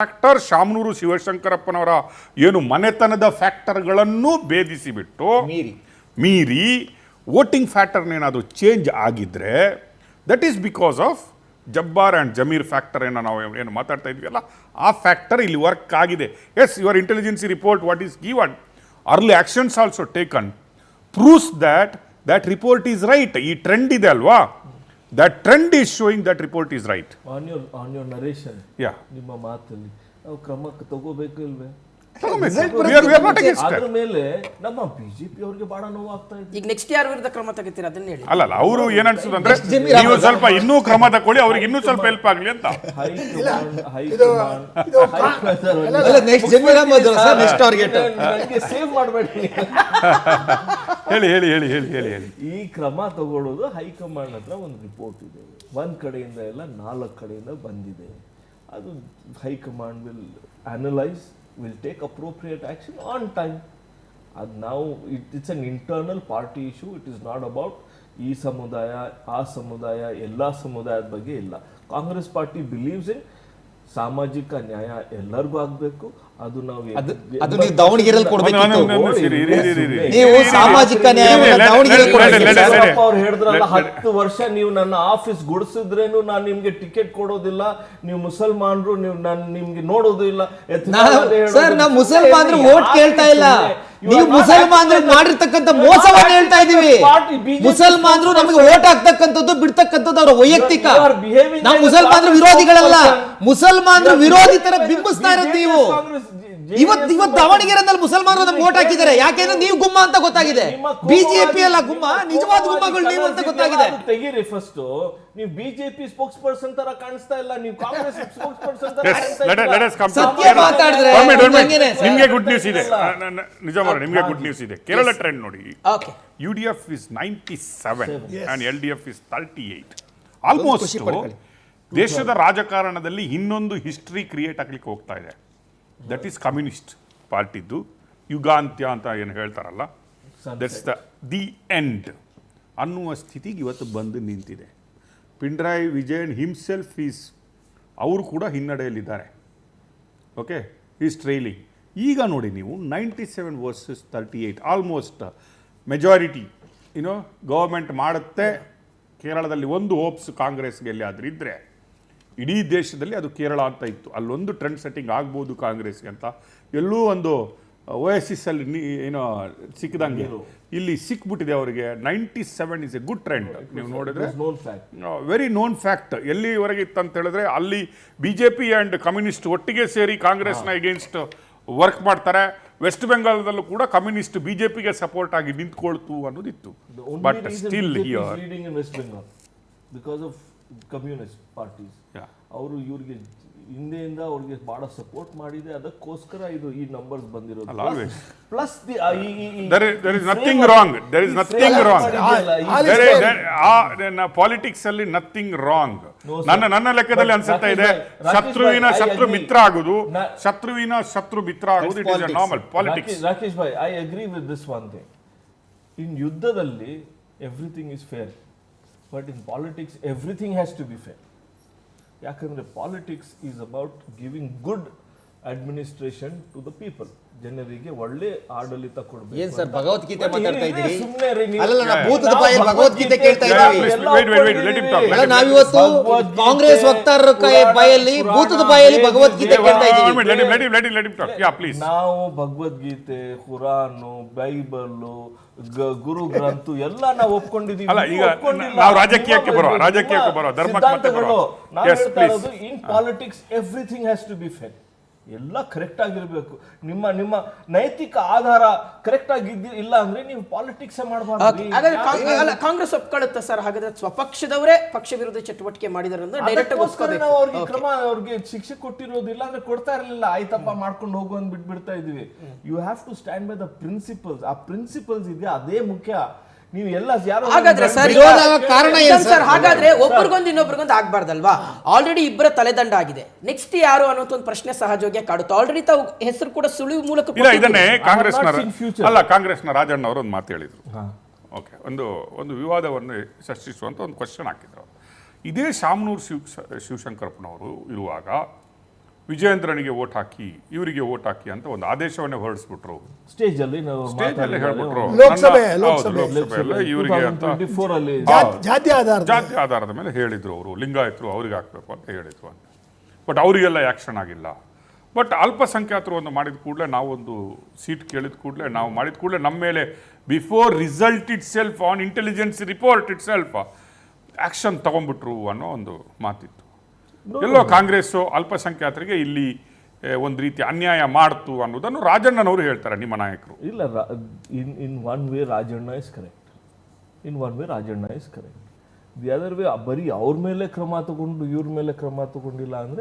Factor Shamanur ಶಿವಶಂಕರಪ್ಪನವರ ಏನು ಮನೆತನದ ಫ್ಯಾಕ್ಟರ್ಗಳನ್ನು ಭೇದಿಸಿಬಿಟ್ಟು ಮೀರಿ ವೋಟಿಂಗ್ ಫ್ಯಾಕ್ಟರ್ನೇನಾದರೂ ಚೇಂಜ್ ಆಗಿದ್ದರೆ that is because of Jabbar and Zameer factor ಏನೋ ನಾವು ಏನು ಮಾತಾಡ್ತಾ ಇದ್ವಿಯಲ್ಲ ಆ ಫ್ಯಾಕ್ಟರ್ ಇಲ್ಲಿ ವರ್ಕ್ ಆಗಿದೆ. Yes, your intelligence report what is given, early actions also taken proves that report is right. ಈ ಟ್ರೆಂಡ್ ಇದೆ ಅಲ್ವಾ, that trend is showing that report is right. On your narration, yeah, ನಿಮ್ಮ ಮಾತಲ್ಲಿ ನಾವು ಕ್ರಮ ತಗೋಬೇಕು ಇಲ್ವೇ? ಅದ್ರ ಮೇಲೆ ನಮ್ಮ ಬಿಜೆಪಿ ಅವರಿಗೆ ಬಹಳ ನೋವು ಆಗ್ತಾ ಇದೆ. ಈಗ ನೆಕ್ಸ್ಟ್ ಯಾರ ವಿರುದ್ಧ ಕ್ರಮ ತಗೋತೀರ ಅದನ್ನ ಹೇಳಿ. ಅಲ್ಲ ಅವರು ಏನ್ ಅನ್ಸುದಂದ್ರೆ ನೀವು ಸ್ವಲ್ಪ ಇನ್ನೂ ಕ್ರಮ ತಗೊಳ್ಳಿ, ಅವ್ರಿಗೆ ಇನ್ನೂ ಸ್ವಲ್ಪ ಹೆಲ್ಪ್ ಆಗ್ಲಿ ಅಂತ. ಸೇವ್ ಮಾಡಬೇಡಿ, ಹೇಳಿ ಹೇಳಿ ಹೇಳಿ ಹೇಳಿ ಹೇಳಿ ಹೇಳಿ. ಈ ಕ್ರಮ ತಗೊಳ್ಳೋದು ಹೈಕಮಾಂಡ್ ಹತ್ರ ಒಂದು ರಿಪೋರ್ಟ್ ಇದೆ, ಒಂದ್ ಕಡೆಯಿಂದ ಎಲ್ಲ 4 ಕಡೆಯಿಂದ ಬಂದಿದೆ. ಅದು high command will analyse, will take appropriate action on time. And now it's an internal party issue. It is not about ಈ ಸಮುದಾಯ ಆ ಸಮುದಾಯ ಎಲ್ಲ ಸಮುದಾಯದ ಬಗ್ಗೆ ಇಲ್ಲ. ಕಾಂಗ್ರೆಸ್ ಪಾರ್ಟಿ ಬಿಲೀವ್ಸ್ ಇನ್ ಸಾಮಾಜಿಕ ನ್ಯಾಯ ಎಲ್ಲರಿಗೂ ಆಗಬೇಕು. ಅದು ನಾವು ದಾವಣಗೆರೆಯಲ್ಲಿ ಕೊಡಬೇಕಿತ್ತು. ನೀವು ಸಾಮಾಜಿಕ ನ್ಯಾಯವನ್ನು ದಾವಣಗೆರೆಯಲ್ಲಿ ಕೊಡಬೇಕು. ಅವ್ರು ಹೇಳಿದ್ರಲ್ಲ 10 ವರ್ಷ ನೀವು ನನ್ನ ಆಫೀಸ್ ಗುಡಿಸಿದ್ರೇನು ನಾನು ನಿಮ್ಗೆ ಟಿಕೆಟ್ ಕೊಡೋದಿಲ್ಲ, ನೀವು ಮುಸಲ್ಮಾನರು ನಾನು ನಿಮ್ಗೆ ನೋಡೋದು ಇಲ್ಲ. ಸರ್, ನಾವು ಮುಸಲ್ಮಾನರು ವೋಟ್ ಕೇಳ್ತಾ ಇಲ್ಲ, ನೀವು ಮುಸಲ್ಮಾನರು ಮಾಡಿರ್ತಕ್ಕಂಥ ಮೋಸವನ್ನು ಹೇಳ್ತಾ ಇದೀವಿ. ಮುಸಲ್ಮಾನರು ನಮಗೆ ವೋಟ್ ಹಾಕ್ತಕ್ಕಂಥದ್ದು ಬಿಡ್ತಕ್ಕಂಥದ್ದು ಅವರ ವೈಯಕ್ತಿಕ. ನಾವು ಮುಸಲ್ಮಾನರು ವಿರೋಧಿಗಳಲ್ಲ, ಮುಸಲ್ಮಾನರು ವಿರೋಧಿ ತರ ಬಿಂಬಿಸ್ತಾ ಇರೋದು ನೀವು. ಇವತ್ತು ದಾವಣಗೆರೆಯಲ್ಲಿ ಮುಸಲ್ಮಾನರು ನಮ್ಗೆ ವೋಟ್ ಹಾಕಿದ್ದಾರೆ, ಯಾಕೆಂದ್ರೆ ನೀವು ಗುಮ್ಮ ಅಂತ ಗೊತ್ತಾಗಿದೆ. ಬಿಜೆಪಿ ಅಲ್ಲ ಗುಮ್ಮ, ನಿಜವಾದ ಗುಮ್ಮಗಳು ನೀವು ಅಂತ ಗೊತ್ತಾಗಿದೆ. ತೆಗೀರಿ ಫಸ್ಟ್. ನೀವು ಬಿಜೆಪಿ ಸ್ಪೋಕ್ಸ್ ಪರ್ಸನ್ ತರ ಕಾಣಿಸ್ತಾ ಇಲ್ಲ, ನೀವು ಕಾಂಗ್ರೆಸ್ ಸ್ಪೋಕ್ಸ್ ಪರ್ಸನ್ ತರ ಸತ್ಯ ಮಾತಾಡಿದ್ರೆ ನಿಮಗೆ ಗುಡ್ ನ್ಯೂಸ್ ಇದೆ. ನಿಜವಾದ ನಿಮಗೆ ಗುಡ್ ನ್ಯೂಸ್ ಇದೆ. ಕೇರಳ ಟ್ರೆಂಡ್ ನೋಡಿ, UDF is 97 and LDF is 38. Almost ದೇಶದ ರಾಜಕಾರಣದಲ್ಲಿ ಇನ್ನೊಂದು ಹಿಸ್ಟ್ರಿ ಕ್ರಿಯೇಟ್ ಆಗ್ಲಿಕ್ಕೆ ಹೋಗ್ತಾ ಇದೆ. ದಟ್ ಈಸ್ ಕಮ್ಯುನಿಸ್ಟ್ ಪಾರ್ಟಿದ್ದು ಯುಗಾಂತ್ಯ ಅಂತ ಏನು ಹೇಳ್ತಾರಲ್ಲ, ದಟ್ಸ್ ದಿ ಎಂಡ್ ಅನ್ನುವ ಸ್ಥಿತಿಗೆ ಇವತ್ತು ಬಂದು ನಿಂತಿದೆ. ಪಿಣರಾಯಿ ವಿಜಯನ್ ಹಿಮ್ಸೆಲ್ಫ್ ಈಸ್, ಅವರು ಕೂಡ ಹಿನ್ನಡೆಯಲ್ಲಿದ್ದಾರೆ. Okay, is trailing. ಈಗ ನೋಡಿ ನೀವು 97 ವರ್ಸಸ್ 38, ಆಲ್ಮೋಸ್ಟ್ ಮೆಜಾರಿಟಿ ಏನೋ ಗವರ್ಮೆಂಟ್ ಮಾಡುತ್ತೆ. ಕೇರಳದಲ್ಲಿ ಒಂದು ಹೋಪ್ಸ್ ಕಾಂಗ್ರೆಸ್ಗೆ ಎಲ್ಲಿ ಆದರೂ ಇದ್ದರೆ, ಇಡೀ ದೇಶದಲ್ಲಿ ಅದು ಕೇರಳ ಅಂತ ಇತ್ತು. ಅಲ್ಲೊಂದು ಟ್ರೆಂಡ್ ಸೆಟ್ಟಿಂಗ್ ಆಗ್ಬೋದು ಕಾಂಗ್ರೆಸ್ಗೆ ಅಂತ. ಎಲ್ಲೂ ಒಂದು OSS ಅಲ್ಲಿ ಏನೋ ಸಿಕ್ಕಿದಂಗೆ ಇಲ್ಲಿ ಸಿಕ್ಬಿಟ್ಟಿದೆ ಅವರಿಗೆ. 97 ಇಸ್ ಎ ಗುಡ್ ಟ್ರೆಂಡ್. ನೀವು ನೋಡಿದ್ರೆ ವೆರಿ ನೋನ್ ಫ್ಯಾಕ್ಟ್. ಎಲ್ಲಿವರೆಗೆ ಇತ್ತು ಅಂತ ಹೇಳಿದ್ರೆ, ಅಲ್ಲಿ BJP ಆ್ಯಂಡ್ ಕಮ್ಯುನಿಸ್ಟ್ ಒಟ್ಟಿಗೆ ಸೇರಿ ಕಾಂಗ್ರೆಸ್ನ ಎಗೇನ್ಸ್ಟ್ ವರ್ಕ್ ಮಾಡ್ತಾರೆ. ವೆಸ್ಟ್ ಬೆಂಗಾಲದಲ್ಲೂ ಕೂಡ ಕಮ್ಯುನಿಸ್ಟ್ BJPಗೆ ಸಪೋರ್ಟ್ ಆಗಿ ನಿಂತ್ಕೊಳ್ತು ಅನ್ನೋದಿತ್ತು. But still here because of communist parties, ಅವರು ಇವ್ರಿಗೆ ಹಿಂದೆಯಿಂದ ಅವ್ರಿಗೆ ಬಹಳ ಸಪೋರ್ಟ್ ಮಾಡಿದೆ. ಅದಕ್ಕೋಸ್ಕರ ಇದು ಈ ನಂಬರ್ಸ್ ಬಂದಿರೋದು. Plus there is nothing wrong. Politics ಅಲ್ಲಿ ನಥಿಂಗ್ ರಾಂಗ್. ನನ್ನ ಲೆಕ್ಕದಲ್ಲಿ ಅನ್ಸುತ್ತಾ ಇದೆ, ಶತ್ರುವಿನ ಶತ್ರು ಮಿತ್ರ ಆಗುದು, ಶತ್ರುವಿನ ಶತ್ರು ಮಿತ್ರ ಆಗುದು, it is a normal politics. Rakesh ಭಾಯ್, I agree with this one thing. In ಯುದ್ಧದಲ್ಲಿ everything is fair, but in politics everything has to be fair. ಯಾಕಂದ್ರೆ politics is about giving good administration to the people. ಜನರಿಗೆ ಒಳ್ಳೆ ಆಡಳಿತ ಕೊಡಬೇಕು. ಏನ್ sir Bhagavad Gita ಮಾತಾಡ್ತಾ ಇದ್ದೀರಿ? ಅಲ್ಲ, ನಾವು ಭೂತದ ಬಾಯಲ್ಲಿ ಭಗವದ್ಗೀತೆ ಕೇಳ್ತಾ ಇದ್ದೀವಿ. ನಾವಿವತ್ತು ಕಾಂಗ್ರೆಸ್ ವಕ್ತಾರರ ಬಾಯಲ್ಲಿ ಭೂತದ ಬಾಯಲ್ಲಿ ಭಗವದ್ಗೀತೆ ಕೇಳ್ತಾ ಇದ್ದೀವಿ. ನಾವು ಭಗವದ್ಗೀತೆ, ಖುರಾನು, ಬೈಬಲ್, ಗುರು ಗ್ರಂಥು ಎಲ್ಲ ನಾವು ಒಪ್ಕೊಂಡಿದೀವಿ. ನಾವು ರಾಜಕೀಯಕ್ಕೆ ಬರೋ ಧರ್ಮಗಳು. In politics everything has to be fair. ಎಲ್ಲ ಕರೆಕ್ಟ್ ಆಗಿರ್ಬೇಕು. ನಿಮ್ಮ ನೈತಿಕ ಆಧಾರ ಕರೆಕ್ಟ್ ಆಗಿದ್ದಿ ಇಲ್ಲ ಅಂದ್ರೆ ನೀವು ಪಾಲಿಟಿಕ್ಸ್ ಮಾಡಬಾರ್ದು. ಕಾಂಗ್ರೆಸ್ ಒಪ್ಕೊಳ್ಳುತ್ತೆ ಸರ್? ಹಾಗಾದ್ರೆ ಸ್ವಪಕ್ಷದವರೇ ಪಕ್ಷ ವಿರೋಧಿ ಚಟುವಟಿಕೆ ಮಾಡಿದಾರೆ ಅಂದ್ರೆ ಡೈರೆಕ್ಟ್ ನಾವು ಅವ್ರಿಗೆ ಕ್ರಮ, ಅವ್ರಿಗೆ ಶಿಕ್ಷೆ ಕೊಟ್ಟಿರೋದಿಲ್ಲ ಅಂದ್ರೆ ಕೊಡ್ತಾ ಇರಲಿಲ್ಲ. ಆಯ್ತಪ್ಪ ಮಾಡ್ಕೊಂಡು ಹೋಗು ಅಂತ ಬಿಟ್ಬಿಡ್ತಾ ಇದೀವಿ. You have to stand by the principles. ಆ ಪ್ರಿನ್ಸಿಪಲ್ಸ್ ಇದೆ, ಅದೇ ಮುಖ್ಯ. ನೀವು ಎಲ್ಲ ಹಾಗಾದ್ರೆ ಒಬ್ಬರಿಗೊಂದು ಇನ್ನೊಬ್ರಿಗೊಂದು ಆಗ್ಬಾರ್ದಲ್ವಾ? ಆಲ್ರೆಡಿ ಇಬ್ಬರ ತಲೆದಂಡ ಆಗಿದೆ. ನೆಕ್ಸ್ಟ್ ಯಾರು ಅನ್ನೋದು ಒಂದು ಪ್ರಶ್ನೆ ಸಹಜವಾಗಿ ಕಾಡುತ್ತೆ. ಆಲ್ರೆಡಿ ತಾವು ಹೆಸರು ಕೂಡ ಸುಳಿವು ಮೂಲಕ ಇದನ್ನೇ ಕಾಂಗ್ರೆಸ್ನ ರಾಜಣ್ಣ ಅವರು ಒಂದು ಮಾತು ಹೇಳಿದ್ರು. ಓಕೆ, ಒಂದು ವಿವಾದವನ್ನು ಸೃಷ್ಟಿಸುವಂತ ಒಂದು ಕ್ವಶನ್ ಹಾಕಿದ್ರು. ಇದೇ ಶಾಮನೂರು ಶಿವಶಂಕರಪ್ಪನವರು ಇರುವಾಗ ವಿಜಯೇಂದ್ರನಿಗೆ ಓಟ್ ಹಾಕಿ ಇವರಿಗೆ ಓಟ್ ಹಾಕಿ ಅಂತ ಒಂದು ಆದೇಶವನ್ನೇ ಹೊರಡಿಸ್ಬಿಟ್ರು. ಸ್ಟೇಜ್ ಅಲ್ಲಿ ನಾವು ಸ್ಟೇಜ್ ಅಲ್ಲಿ ಹೇಳ್ಬಿಟ್ರು ಲೋಕಸಭೆಯಲ್ಲಿ ಇವರಿಗೆ ಅಂತ 2024 ಅಲ್ಲಿ ಜಾತಿ ಆಧಾರ ಜಾತಿ ಆಧಾರದ ಮೇಲೆ ಹೇಳಿದ್ರು ಅವರು, ಲಿಂಗಾಯತರು ಅವ್ರಿಗೆ ಹಾಕ್ಬೇಕು ಅಂತ ಹೇಳಿದ್ರು ಅಂತ. ಬಟ್ ಅವರಿಗೆಲ್ಲ ಆ್ಯಕ್ಷನ್ ಆಗಿಲ್ಲ. ಬಟ್ ಅಲ್ಪಸಂಖ್ಯಾತರು ಒಂದು ಮಾಡಿದ ಕೂಡಲೇ ನಾವೊಂದು ಸೀಟ್ ಕೇಳಿದ ಕೂಡಲೇ ನಾವು ಮಾಡಿದ ಕೂಡಲೇ ನಮ್ಮ ಮೇಲೆ before result itself on intelligence report itself action ತಗೊಂಡ್ಬಿಟ್ರು ಅನ್ನೋ ಒಂದು ಮಾತಿತ್ತು. ಎಲ್ಲೋ ಕಾಂಗ್ರೆಸ್ಸು ಅಲ್ಪಸಂಖ್ಯಾತರಿಗೆ ಇಲ್ಲಿ ಒಂದು ರೀತಿ ಅನ್ಯಾಯ ಮಾಡ್ತು ಅನ್ನೋದನ್ನು ರಾಜಣ್ಣನವರು ಹೇಳ್ತಾರೆ, ನಿಮ್ಮ ನಾಯಕರು. ಇಲ್ಲ, in one way Rajanna is correct. The other way ಬರೀ ಅವ್ರ ಮೇಲೆ ಕ್ರಮ ತಗೊಂಡು ಇವ್ರ ಮೇಲೆ ಕ್ರಮ ತಗೊಂಡಿಲ್ಲ ಅಂದ್ರೆ